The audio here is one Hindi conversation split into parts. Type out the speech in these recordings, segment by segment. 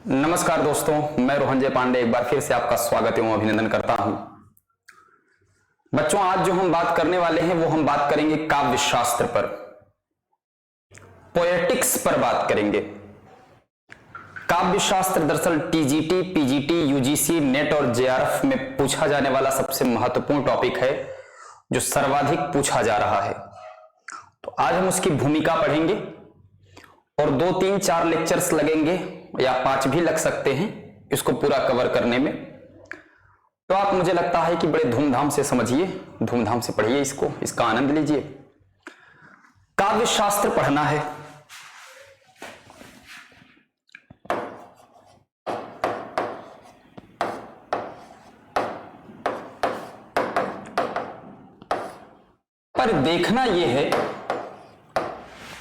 नमस्कार दोस्तों, मैं रोहन पांडे एक बार फिर से आपका स्वागत एवं अभिनंदन करता हूं। बच्चों, आज जो हम बात करने वाले हैं वो हम बात करेंगे काव्य शास्त्र पर, पोएटिक्स पर बात करेंगे। काव्य शास्त्र दरअसल टीजीटी, पीजीटी, यूजीसी, नेट और जेआरएफ में पूछा जाने वाला सबसे महत्वपूर्ण टॉपिक है जो सर्वाधिक पूछा जा रहा है। तो आज हम उसकी भूमिका पढ़ेंगे और 2, 3, 4 लेक्चर्स लगेंगे या 5 भी लग सकते हैं इसको पूरा कवर करने में। तो आप, मुझे लगता है कि बड़े धूमधाम से समझिए, धूमधाम से पढ़िए इसको, इसका आनंद लीजिए। काव्य शास्त्र पढ़ना है। पर देखना यह है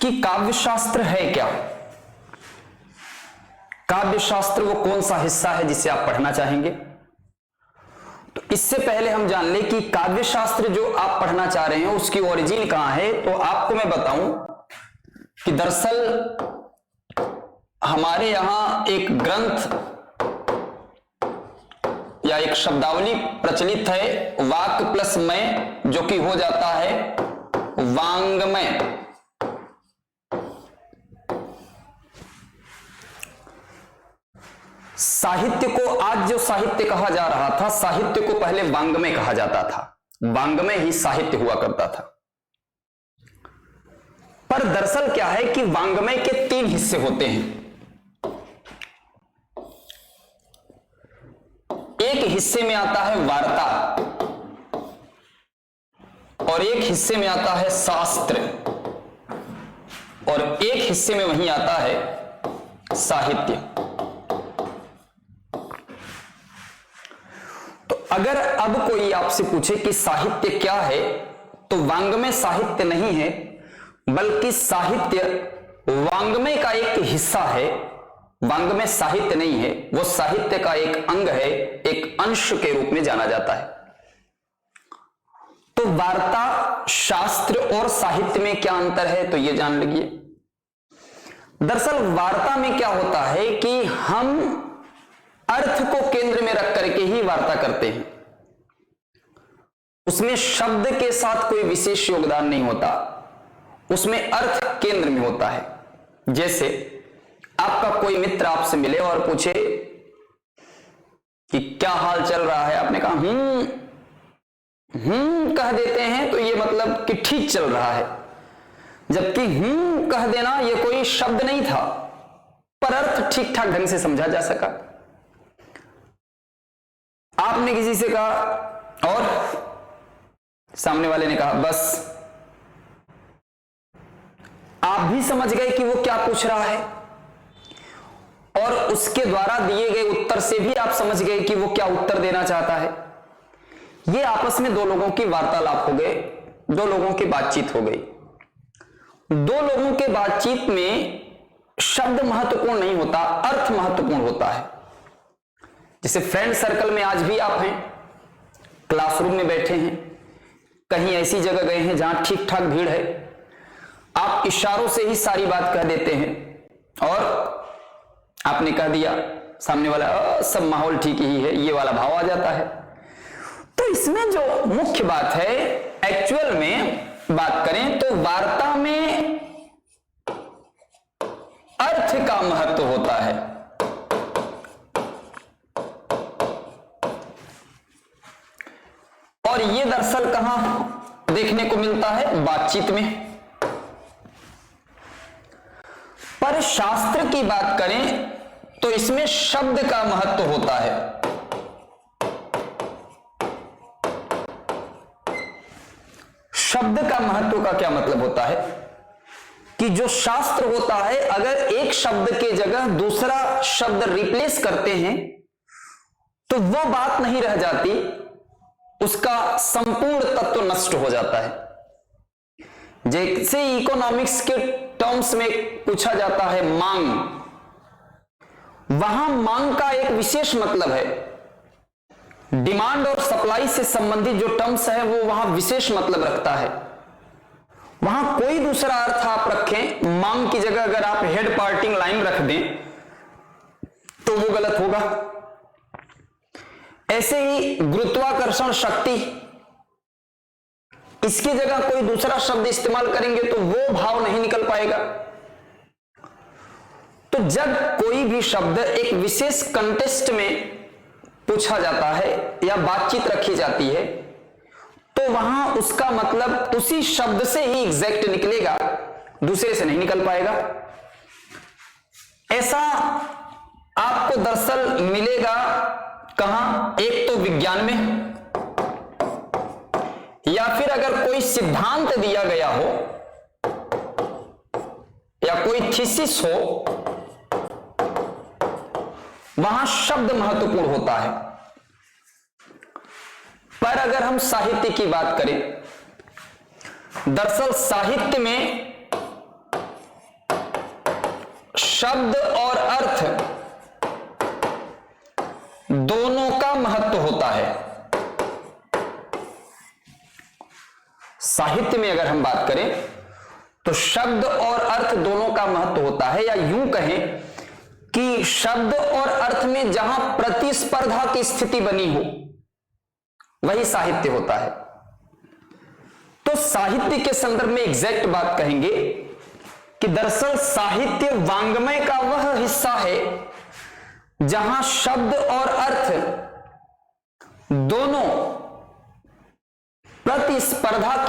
कि काव्य शास्त्र है क्या। काव्य शास्त्र वो कौन सा हिस्सा है जिसे आप पढ़ना चाहेंगे। तो इससे पहले हम जान लें कि काव्य शास्त्र जो आप पढ़ना चाह रहे हैं उसकी ओरिजिन कहां है। तो आपको मैं बताऊं कि दरअसल हमारे यहां एक ग्रंथ या एक शब्दावली प्रचलित है, वाक प्लस मय, जो कि हो जाता है वांग्मय। साहित्य को आज जो साहित्य कहा जा रहा था, साहित्य को पहले वांग्मय कहा जाता था। वांग्मय ही साहित्य हुआ करता था। पर दरअसल क्या है कि वांग्मय के 3 हिस्से होते हैं। एक हिस्से में आता है वार्ता और एक हिस्से में आता है शास्त्र और एक हिस्से में वहीं आता है साहित्य। अगर अब कोई आपसे पूछे कि साहित्य क्या है, तो वांग्मय साहित्य नहीं है, बल्कि साहित्य वांग्मय का एक हिस्सा है। वांग्मय साहित्य नहीं है, वो साहित्य का एक अंग है, एक अंश के रूप में जाना जाता है। तो वार्ता, शास्त्र और साहित्य में क्या अंतर है, तो ये जान लीजिए। दरअसल वार्ता में क्या होता है कि हम अर्थ को केंद्र में रख करके ही वार्ता करते हैं। उसमें शब्द के साथ कोई विशेष योगदान नहीं होता, उसमें अर्थ केंद्र में होता है। जैसे आपका कोई मित्र आपसे मिले और पूछे कि क्या हाल चल रहा है, आपने कहा कह देते हैं तो ये मतलब कि ठीक चल रहा है, जबकि कह देना ये कोई शब्द नहीं था, पर अर्थ ठीक ठाक ढंग से समझा जा सका। आपने किसी से कहा और सामने वाले ने कहा बस, आप भी समझ गए कि वो क्या पूछ रहा है और उसके द्वारा दिए गए उत्तर से भी आप समझ गए कि वो क्या उत्तर देना चाहता है। ये आपस में 2 लोगों की वार्तालाप हो गए, 2 लोगों की बातचीत हो गई। 2 लोगों के बातचीत में शब्द महत्वपूर्ण नहीं होता, अर्थ महत्वपूर्ण होता है। जैसे फ्रेंड सर्कल में आज भी आप हैं, क्लासरूम में बैठे हैं, कहीं ऐसी जगह गए हैं जहां ठीक ठाक भीड़ है, आप इशारों से ही सारी बात कह देते हैं और आपने कह दिया, सामने वाला सब माहौल ठीक ही है, ये वाला भाव आ जाता है। तो इसमें जो मुख्य बात है, एक्चुअल में बात करें तो वार्ता में अर्थ का महत्व होता है। और ये दरअसल कहां देखने को मिलता है, बातचीत में। पर शास्त्र की बात करें तो इसमें शब्द का महत्व होता है। शब्द का महत्व का क्या मतलब होता है कि जो शास्त्र होता है, अगर एक शब्द के जगह दूसरा शब्द रिप्लेस करते हैं तो वो बात नहीं रह जाती, उसका संपूर्ण तत्व नष्ट हो जाता है। जैसे इकोनॉमिक्स के टर्म्स में पूछा जाता है मांग, वहां मांग का एक विशेष मतलब है। डिमांड और सप्लाई से संबंधित जो टर्म्स है वो वहां विशेष मतलब रखता है। वहां कोई दूसरा अर्थ आप रखें, मांग की जगह अगर आप हेड पार्टिंग लाइन रख दें तो वो गलत होगा। ऐसे ही गुरुत्वाकर्षण शक्ति, इसकी जगह कोई दूसरा शब्द इस्तेमाल करेंगे तो वो भाव नहीं निकल पाएगा। तो जब कोई भी शब्द एक विशेष कंटेस्ट में पूछा जाता है या बातचीत रखी जाती है तो वहां उसका मतलब उसी शब्द से ही एग्जैक्ट निकलेगा, दूसरे से नहीं निकल पाएगा। ऐसा आपको दरअसल मिलेगा कहां? एक तो विज्ञान में, या फिर अगर कोई सिद्धांत दिया गया हो या कोई थीसिस हो, वहां शब्द महत्वपूर्ण होता है। पर अगर हम साहित्य की बात करें, दरअसल साहित्य में शब्द और अर्थ दोनों का महत्व होता है। साहित्य में अगर हम बात करें तो शब्द और अर्थ दोनों का महत्व होता है, या यूं कहें कि शब्द और अर्थ में जहां प्रतिस्पर्धा की स्थिति बनी हो वही साहित्य होता है। तो साहित्य के संदर्भ में एग्जैक्ट बात कहेंगे कि दरअसल साहित्य वांग्मय का वह हिस्सा है जहां शब्द और अर्थ दोनों प्रतिस्पर्धा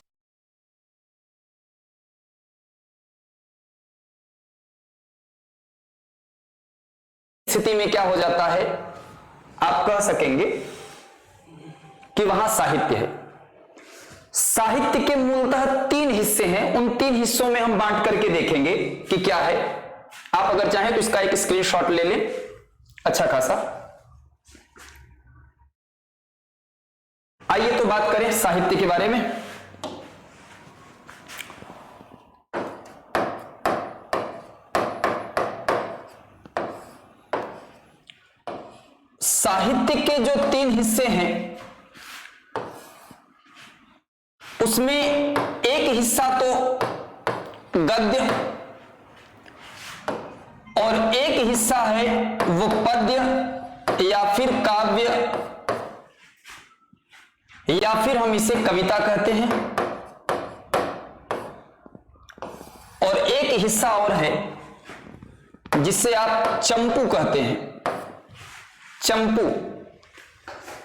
स्थिति में क्या हो जाता है, आप कह सकेंगे कि वहां साहित्य है। साहित्य के मूलतः 3 हिस्से हैं, उन 3 हिस्सों में हम बांट करके देखेंगे कि क्या है। आप अगर चाहें तो इसका एक स्क्रीनशॉट ले लें अच्छा खासा। आइए तो बात करें साहित्य के बारे में। साहित्य के जो 3 हिस्से हैं उसमें एक हिस्सा तो गद्य और एक हिस्सा है वो पद्य या फिर काव्य या फिर हम इसे कविता कहते हैं, और एक हिस्सा और है जिसे आप चंपू कहते हैं। चंपू।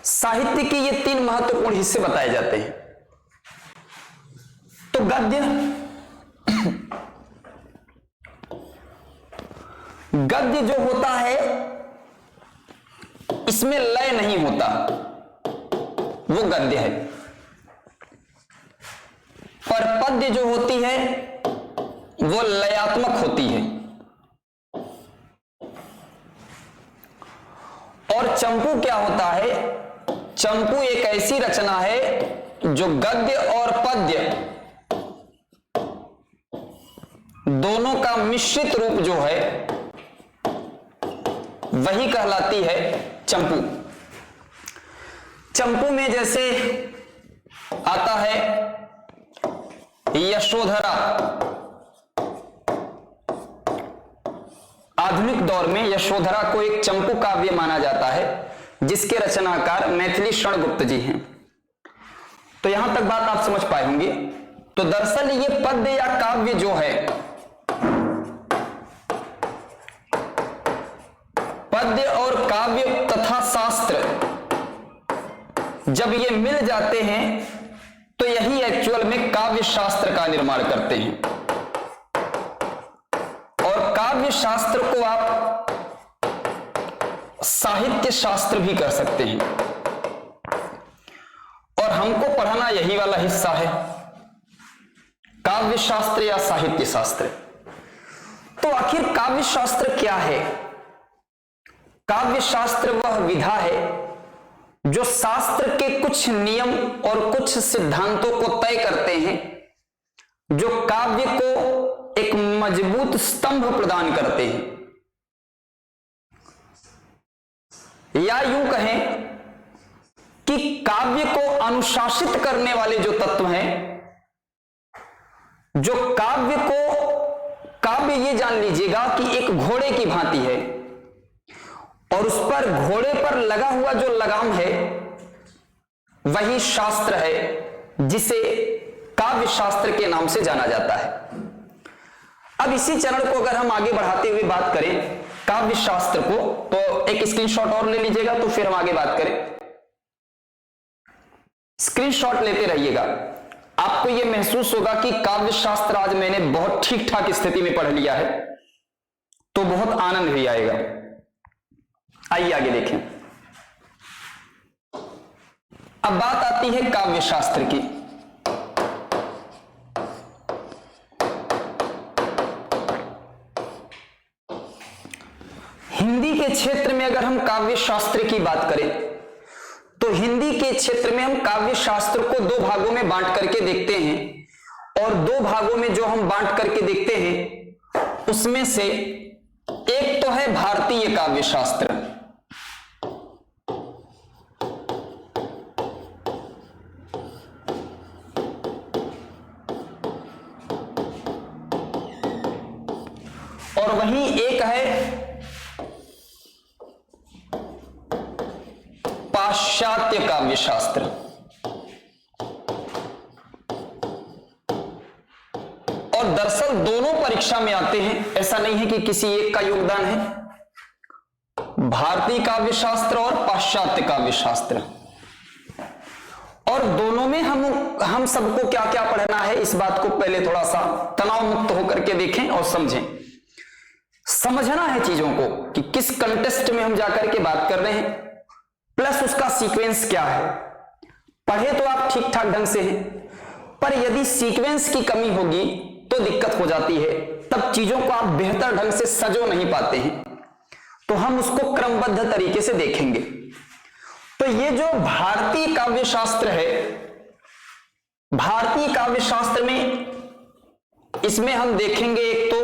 साहित्य के ये 3 महत्वपूर्ण हिस्से बताए जाते हैं। तो गद्य, गद्य जो होता है इसमें लय नहीं होता, वो गद्य है। पर पद्य जो होती है वो लयात्मक होती है। और चंपू क्या होता है? चंपू एक ऐसी रचना है जो गद्य और पद्य दोनों का मिश्रित रूप जो है वही कहलाती है चंपू। चंपू में जैसे आता है यशोधरा। आधुनिक दौर में यशोधरा को एक चंपू काव्य माना जाता है जिसके रचनाकार मैथिली शरणगुप्त जी हैं। तो यहां तक बात आप समझ पाए होंगे। तो दरअसल ये पद्य या काव्य जो है, पद्य और काव्य तथा शास्त्र जब ये मिल जाते हैं तो यही एक्चुअल में काव्य शास्त्र का निर्माण करते हैं। और काव्य शास्त्र को आप साहित्य शास्त्र भी कर सकते हैं, और हमको पढ़ाना यही वाला हिस्सा है, काव्य शास्त्र या साहित्य शास्त्र। तो आखिर काव्य शास्त्र क्या है? काव्य शास्त्र वह विधा है जो शास्त्र के कुछ नियम और कुछ सिद्धांतों को तय करते हैं, जो काव्य को एक मजबूत स्तंभ प्रदान करते हैं। या यूं कहें कि काव्य को अनुशासित करने वाले जो तत्व हैं, जो काव्य ये जान लीजिएगा कि एक घोड़े की भांति है, और उस पर घोड़े पर लगा हुआ जो लगाम है वही शास्त्र है जिसे काव्य शास्त्र के नाम से जाना जाता है। अब इसी चरण को अगर हम आगे बढ़ाते हुए बात करें काव्य शास्त्र को, तो एक स्क्रीनशॉट और ले लीजिएगा तो फिर हम आगे बात करें। स्क्रीनशॉट लेते रहिएगा। आपको यह महसूस होगा कि काव्य शास्त्र आज मैंने बहुत ठीक ठाक स्थिति में पढ़ लिया है, तो बहुत आनंद भी आएगा। आइए आगे देखें। अब बात आती है काव्य शास्त्र की। हिंदी के क्षेत्र में अगर हम काव्य शास्त्र की बात करें तो हिंदी के क्षेत्र में हम काव्य शास्त्र को दो भागों में बांट करके देखते हैं, और दो भागों में जो हम बांट करके देखते हैं उसमें से एक तो है भारतीय काव्य शास्त्र, और वहीं एक है पाश्चात्य काव्य शास्त्र। और दरअसल दोनों परीक्षा में आते हैं, ऐसा नहीं है कि किसी एक का योगदान है। भारतीय काव्य शास्त्र और पाश्चात्य काव्य शास्त्र, और दोनों में हम सबको क्या क्या पढ़ना है इस बात को पहले थोड़ा सा तनाव मुक्त होकर के देखें और समझें। समझना है चीजों को कि किस कंटेस्ट में हम जाकर के बात कर रहे हैं, प्लस उसका सीक्वेंस क्या है। पढ़े तो आप ठीक ठाक ढंग से हैं, पर यदि सीक्वेंस की कमी होगी तो दिक्कत हो जाती है, तब चीजों को आप बेहतर ढंग से सजो नहीं पाते हैं। तो हम उसको क्रमबद्ध तरीके से देखेंगे। तो ये जो भारतीय काव्य शास्त्र है, भारतीय काव्य शास्त्र में इसमें हम देखेंगे एक तो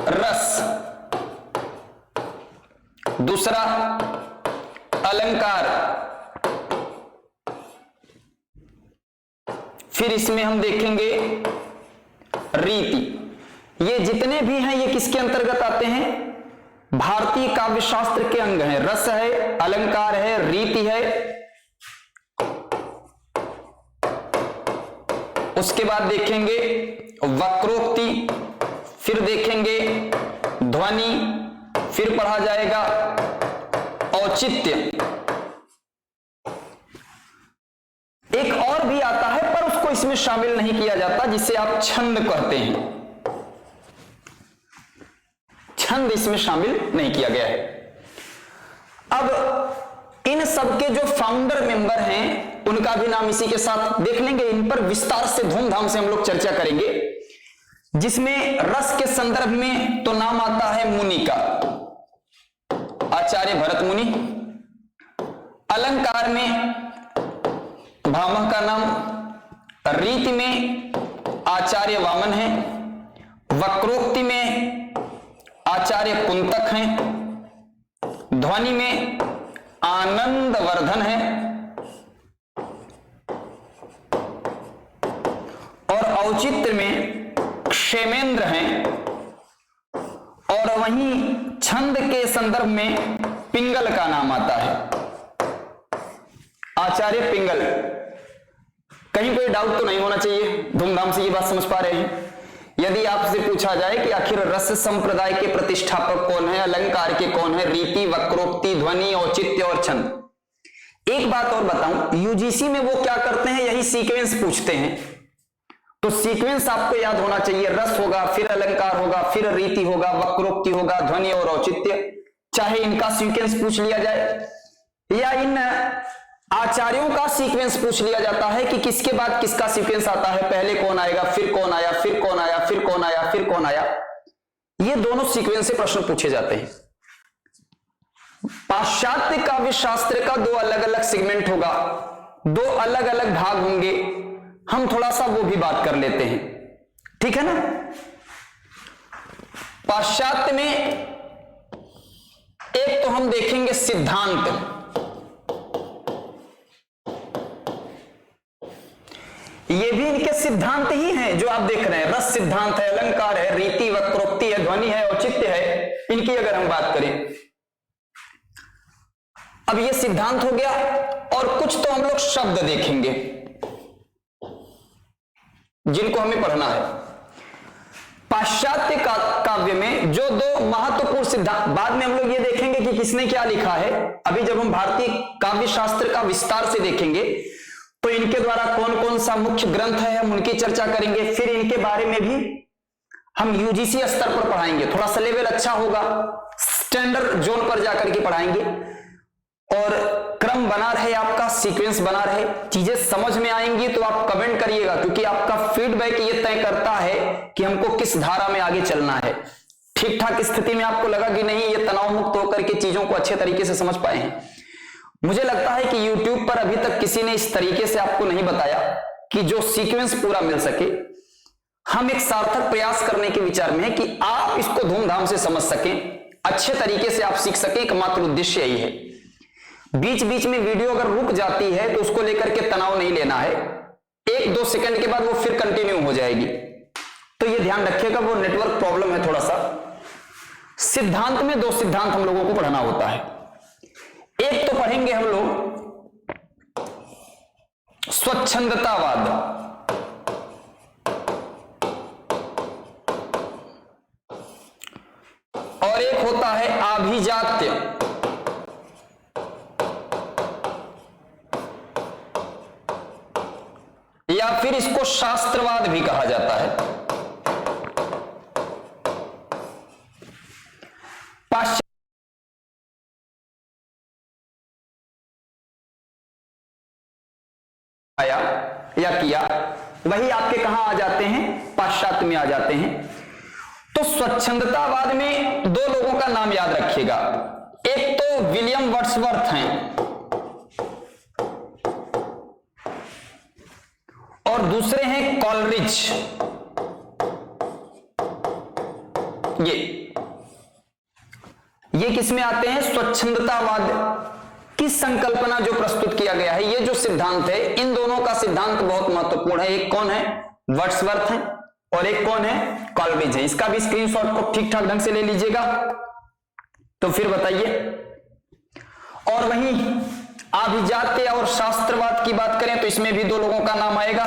रस, दूसरा अलंकार, फिर इसमें हम देखेंगे रीति। ये जितने भी हैं ये किसके अंतर्गत आते हैं? भारतीय काव्य शास्त्र के अंग हैं। रस है, अलंकार है, रीति है, उसके बाद देखेंगे वक्रोक्ति, फिर देखेंगे ध्वनि, फिर पढ़ा जाएगा औचित्य। एक और भी आता है पर उसको इसमें शामिल नहीं किया जाता, जिसे आप छंद कहते हैं। छंद इसमें शामिल नहीं किया गया है। अब इन सबके जो फाउंडर मेंबर हैं उनका भी नाम इसी के साथ देख लेंगे। इन पर विस्तार से धूमधाम से हम लोग चर्चा करेंगे, जिसमें रस के संदर्भ में तो नाम आता है मुनि का, आचार्य भरत मुनि। अलंकार में भामह का नाम, रीति में आचार्य वामन है, वक्रोक्ति में आचार्य कुंतक हैं, ध्वनि में आनंद वर्धन है, और औचित्य में क्षेमेंद्र हैं, और वहीं छंद के संदर्भ में पिंगल का नाम आता है, आचार्य पिंगल। कहीं कोई डाउट तो नहीं होना चाहिए, धूमधाम से ये बात समझ पा रहे हैं। यदि आपसे पूछा जाए कि आखिर रस संप्रदाय के प्रतिष्ठापक कौन है, अलंकार के कौन है, रीति, वक्रोक्ति, ध्वनि, औचित्य और छंद, एक बात और बताऊं, यूजीसी में वो क्या करते हैं, यही सीक्वेंस पूछते हैं। तो सीक्वेंस आपको याद होना चाहिए। रस होगा, फिर अलंकार होगा, फिर रीति होगा, वक्रोक्ति होगा, ध्वनि और औचित्य। चाहे इनका सीक्वेंस पूछ लिया जाए या इन आचार्यों का सीक्वेंस पूछ लिया जाता है कि किसके बाद किसका सीक्वेंस आता है, पहले कौन आएगा, फिर कौन आया, फिर कौन आया, फिर कौन आया, फिर कौन आया, ये दोनों सीक्वेंस से प्रश्न पूछे जाते हैं। पाश्चात्य काव्य शास्त्र का दो अलग अलग सेगमेंट होगा, दो अलग अलग भाग होंगे, हम थोड़ा सा वो भी बात कर लेते हैं, ठीक है ना। पाश्चात्य में एक तो हम देखेंगे सिद्धांत, ये भी इनके सिद्धांत ही हैं जो आप देख रहे हैं। रस सिद्धांत है, अलंकार है, रीति, वक्रोक्ति है, ध्वनि है, औचित्य है, इनकी अगर हम बात करें। अब ये सिद्धांत हो गया, और कुछ तो हम लोग शब्द देखेंगे जिनको हमें पढ़ना है। पाश्चात्य काव्य में जो दो महत्वपूर्ण सिद्धांत, बाद में हम लोग ये देखेंगे कि किसने क्या लिखा है। अभी जब हम भारतीय काव्य शास्त्र का विस्तार से देखेंगे तो इनके द्वारा कौन कौन सा मुख्य ग्रंथ है, हम उनकी चर्चा करेंगे। फिर इनके बारे में भी हम यूजीसी स्तर पर पढ़ाएंगे, थोड़ा सा लेवल अच्छा होगा, स्टैंडर्ड जोन पर जाकर के पढ़ाएंगे, और क्रम बना रहे, आपका सीक्वेंस बना रहे, चीजें समझ में आएंगी तो आप कमेंट करिएगा, क्योंकि आपका फीडबैक ये तय करता है कि हमको किस धारा में आगे चलना है। ठीक ठाक स्थिति में आपको लगा कि नहीं, ये तनाव मुक्त होकर के चीजों को अच्छे तरीके से समझ पाए हैं। मुझे लगता है कि YouTube पर अभी तक किसी ने इस तरीके से आपको नहीं बताया कि जो सीक्वेंस पूरा मिल सके। हम एक सार्थक प्रयास करने के विचार में है कि आप इसको धूमधाम से समझ सकें, अच्छे तरीके से आप सीख सकें, एकमात्र उद्देश्य यही है। बीच बीच में वीडियो अगर रुक जाती है तो उसको लेकर के तनाव नहीं लेना है, 1-2 सेकंड के बाद वो फिर कंटिन्यू हो जाएगी, तो ये ध्यान रखिएगा, वो नेटवर्क प्रॉब्लम है थोड़ा सा। सिद्धांत में 2 सिद्धांत हम लोगों को पढ़ना होता है। एक तो पढ़ेंगे हम लोग स्वच्छंदतावाद, और एक होता है आभिजात्य। या फिर इसको शास्त्रवाद भी कहा जाता है। पाश्चात्य आया या किया, वही आपके कहां आ जाते हैं, पाश्चात्य में आ जाते हैं। तो स्वच्छंदतावाद में 2 लोगों का नाम याद रखिएगा, एक तो विलियम वर्ड्सवर्थ हैं और दूसरे हैं कॉलरिज। ये किसमें आते हैं, स्वच्छंदतावाद की संकल्पना जो प्रस्तुत किया गया है, ये जो सिद्धांत है, इन दोनों का सिद्धांत बहुत महत्वपूर्ण है। एक कौन है, वर्ड्सवर्थ है, और एक कौन है, कॉलरिज है। इसका भी स्क्रीनशॉट को ठीक ठाक ढंग से ले लीजिएगा, तो फिर बताइए। और वहीं आभिजात्य और शास्त्रवाद की बात करें तो इसमें भी 2 लोगों का नाम आएगा।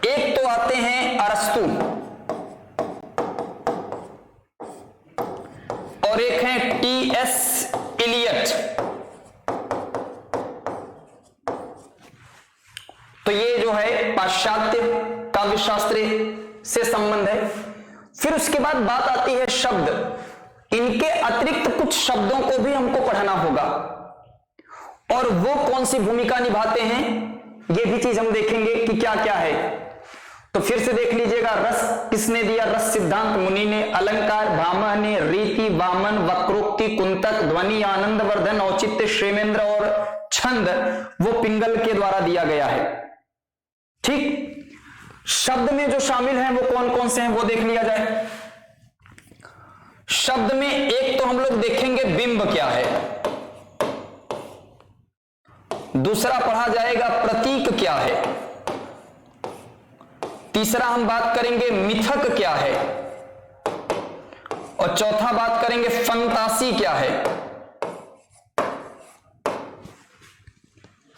एक तो आते हैं अरस्तु और एक है टी.एस. इलियट। तो ये जो है पाश्चात्य काव्य शास्त्र से संबंध है। फिर उसके बाद बात आती है शब्द। इनके अतिरिक्त कुछ शब्दों को भी हमको पढ़ना होगा, और वो कौन सी भूमिका निभाते हैं ये भी चीज हम देखेंगे कि क्या क्या है। तो फिर से देख लीजिएगा, रस किसने दिया, रस सिद्धांत मुनि ने, अलंकार भामह ने, रीति वामन, वक्रोक्ति कुंतक, ध्वनि आनंदवर्धन, औचित्य श्रेमेंद्र, और छंद वो पिंगल के द्वारा दिया गया है। ठीक, शब्द में जो शामिल हैं वो कौन कौन से हैं वो देख लिया जाए। शब्द में एक तो हम लोग देखेंगे बिंब क्या है, दूसरा पढ़ा जाएगा प्रतीक क्या है, तीसरा हम बात करेंगे मिथक क्या है, और चौथा बात करेंगे फंतासी क्या है।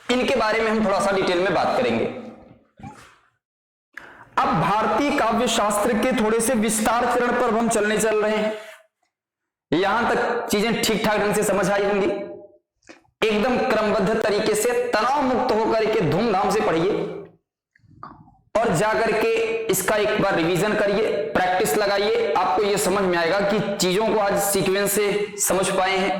इनके बारे में हम थोड़ा सा डिटेल में बात करेंगे। अब भारतीय काव्य शास्त्र के थोड़े से विस्तार चरण पर हम चल रहे हैं। यहां तक चीजें ठीक ठाक ढंग से समझ आई होंगी। एकदम क्रमबद्ध तरीके से तनाव मुक्त होकर के धूमधाम से पढ़िए, और जाकर के इसका एक बार रिवीजन करिए, प्रैक्टिस लगाइए। आपको यह समझ में आएगा कि चीजों को आज सीक्वेंस से समझ पाए हैं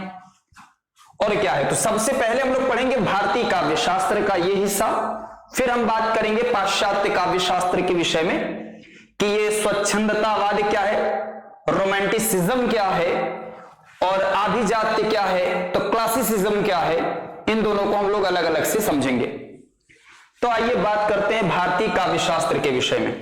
और क्या है। तो सबसे पहले हम लोग पढ़ेंगे भारतीय काव्य शास्त्र का ये हिस्सा, फिर हम बात करेंगे पाश्चात्य काव्य शास्त्र के विषय में कि ये स्वच्छंदतावाद क्या है, रोमांटिसिज्म क्या है, और आभिजात्य क्या है, तो क्लासिसिज्म क्या है। इन दोनों को हम लोग अलग अलग से समझेंगे। तो आइए बात करते हैं भारतीय काव्य शास्त्र के विषय में।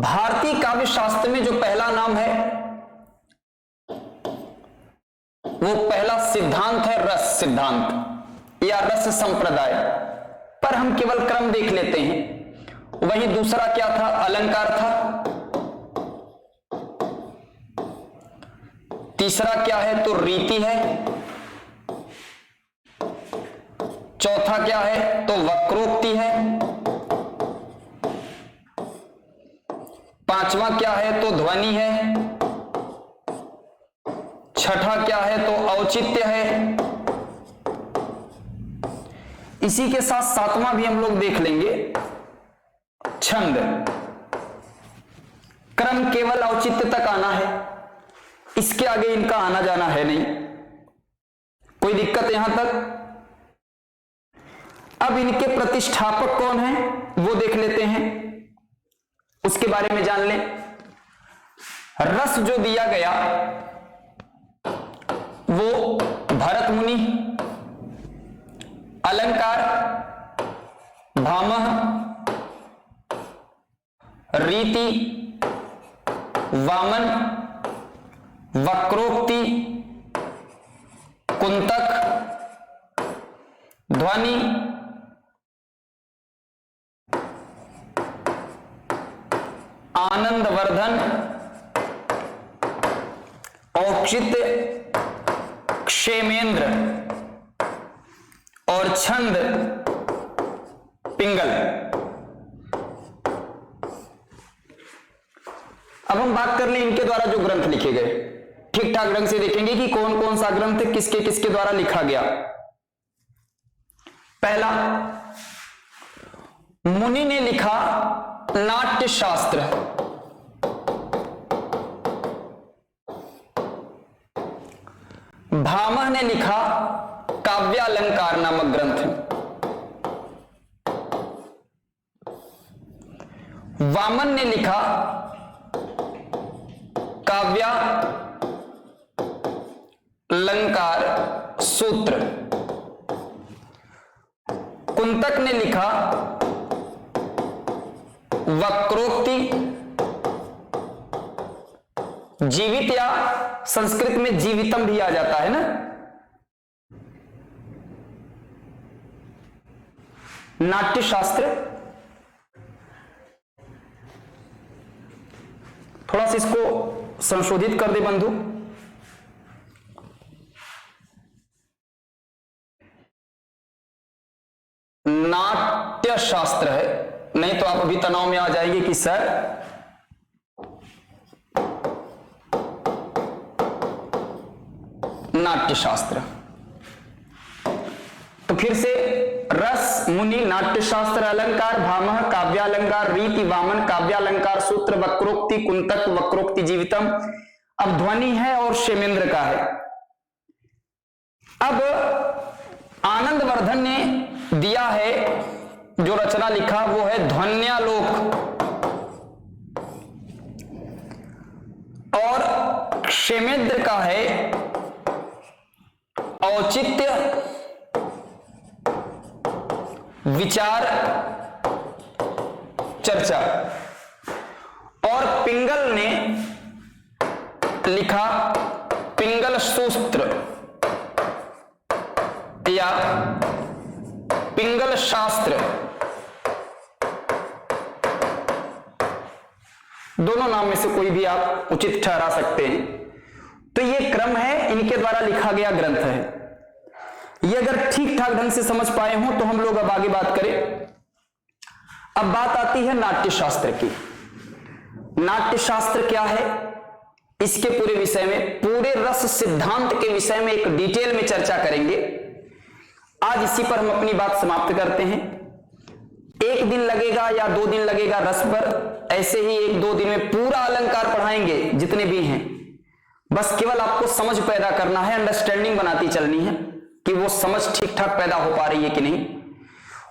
भारतीय काव्य शास्त्र में जो पहला नाम है वो पहला सिद्धांत है रस सिद्धांत या रस संप्रदाय, पर हम केवल क्रम देख लेते हैं। वहीं दूसरा क्या था? अलंकार था। तीसरा क्या है? तो रीति है। चौथा क्या है? तो वक्रोक्ति है। पांचवा क्या है? तो ध्वनि है। छठा क्या है? तो औचित्य है। इसी के साथ सातवां भी हम लोग देख लेंगे, छंद। क्रम केवल औचित्य तक आना है, इसके आगे इनका आना जाना है नहीं। कोई दिक्कत यहां तक? अब इनके प्रतिष्ठापक कौन हैं वो देख लेते हैं, उसके बारे में जान लें। रस जो दिया गया वो भरत मुनि, अलंकार भामह, रीति वामन, वक्रोक्ति कुंतक, ध्वनि आनंदवर्धन, औचित्य क्षेमेंद्र और छंद पिंगल। अब हम बात कर लें इनके द्वारा जो ग्रंथ लिखे गए, ठीक ठाक ढंग से देखेंगे कि कौन कौन सा ग्रंथ किसके किसके द्वारा लिखा गया। पहला, मुनि ने लिखा नाट्य शास्त्र। भामह ने लिखा काव्यालंकार नामक ग्रंथ। वामन ने लिखा काव्यालंकार सूत्र। कुंतक ने लिखा वक्रोक्ति। जीवित या संस्कृत में जीवितम भी आ जाता है ना, नाट्य शास्त्र। थोड़ा सा इसको संशोधित कर दे बंधु। नाट्य शास्त्र है, नहीं तो आप अभी तनाव में आ जाएंगे कि सर नाट्य शास्त्र। तो फिर से रस मुनि, नाट्य शास्त्र, अलंकार भामह, काव्यालंकार, रीति वामन, काव्यालंकार सूत्र, वक्रोक्ति कुंतक, वक्रोक्ति जीवितम। अब ध्वनि है और क्षेमेंद्र का है। अब आनंदवर्धन ने दिया है जो रचना लिखा वो है ध्वन्यालोक, और क्षेमेंद्र का है औचित्य विचार चर्चा, और पिंगल ने लिखा पिंगल सूत्र या पिंगल शास्त्र। दोनों नाम में से कोई भी आप उचित ठहरा सकते हैं। तो ये क्रम है, इनके द्वारा लिखा गया ग्रंथ है। ये अगर ठीक ठाक ढंग से समझ पाए हो तो हम लोग अब आगे बात करें। अब बात आती है नाट्य शास्त्र की। नाट्य शास्त्र क्या है, इसके पूरे विषय में, पूरे रस सिद्धांत के विषय में एक डिटेल में चर्चा करेंगे। आज इसी पर हम अपनी बात समाप्त करते हैं। एक दिन लगेगा या 2 दिन लगेगा रस पर, ऐसे ही 1-2 दिन में पूरा अलंकार पढ़ाएंगे जितने भी हैं। बस केवल आपको समझ पैदा करना है, अंडरस्टैंडिंग बनाती चलनी है कि वो समझ ठीक ठाक पैदा हो पा रही है कि नहीं।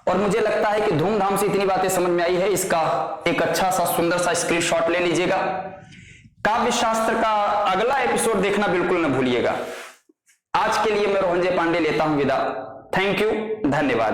और मुझे लगता है कि धूमधाम से इतनी बातें समझ में आई है, इसका एक अच्छा सा सुंदर सा स्क्रीनशॉट ले लीजिएगा। काव्य शास्त्र का अगला एपिसोड देखना बिल्कुल न भूलिएगा। आज के लिए मैं रोहंजे पांडे लेता हूं विदा। थैंक यू, धन्यवाद।